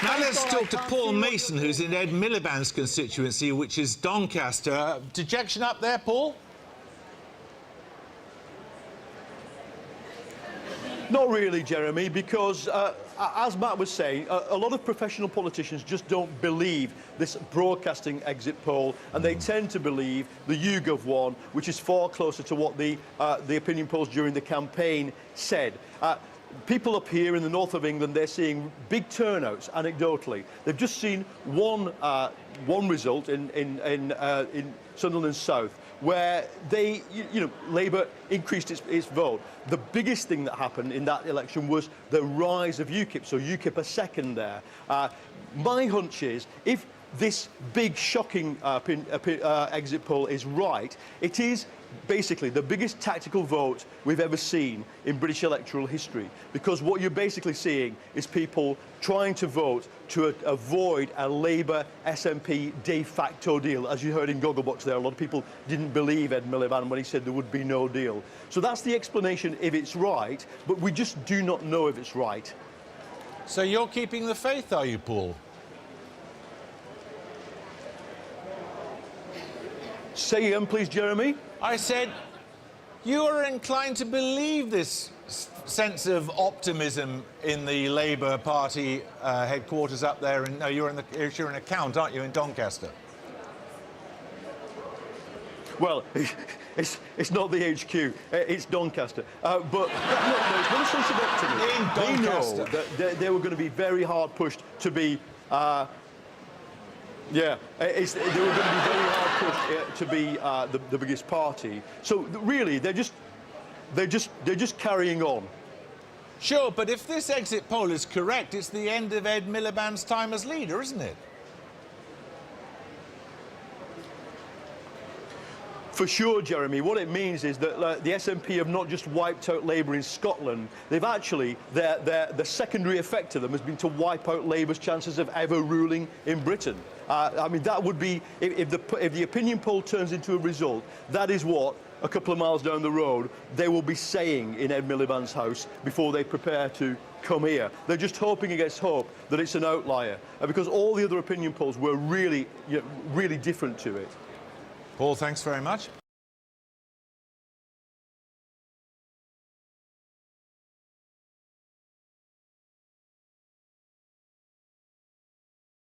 Now let's talk to Paul Mason, who's in Ed Miliband's constituency, which is Doncaster. Dejection up there, Paul? Not really, Jeremy, because, as Matt was saying, a lot of professional politicians just don't believe this broadcasting exit poll, and they tend to believe the YouGov one, which is far closer to what the opinion polls during the campaign said. People up here in the north of England, they're seeing big turnouts, anecdotally. They've just seen one result in Sunderland South, where they, Labour increased its vote. The biggest thing that happened in that election was the rise of UKIP, so UKIP are second there. My hunch is, if this big, shocking exit poll is right, it is basically the biggest tactical vote we've ever seen in British electoral history, because what you're basically seeing is people trying to vote to avoid a Labour SNP de facto deal. As you heard in Gogglebox there, a lot of people didn't believe Ed Miliband when he said there would be no deal. So that's the explanation if it's right, but we just do not know if it's right. So you're keeping the faith, are you, Paul? Say again, please, Jeremy. I said you are inclined to believe this sense of optimism in the Labour Party headquarters up there. And no, you're in an account, aren't you, in Doncaster? Well, it's not the HQ, it's Doncaster. But no, there's no sense of optimism. In Doncaster. They know that they were going to be very hard pushed to be. Yeah, they were going to be very hard pushed to be the biggest party. So really, they're just carrying on. Sure, but if this exit poll is correct, it's the end of Ed Miliband's time as leader, isn't it? For sure, Jeremy. What it means is that the SNP have not just wiped out Labour in Scotland. They've actually, the secondary effect to them has been to wipe out Labour's chances of ever ruling in Britain. I mean, that would be, if the opinion poll turns into a result, that is what, a couple of miles down the road, they will be saying in Ed Miliband's house before they prepare to come here. They're just hoping against hope that it's an outlier, because all the other opinion polls were really, really different to it. Paul, thanks very much.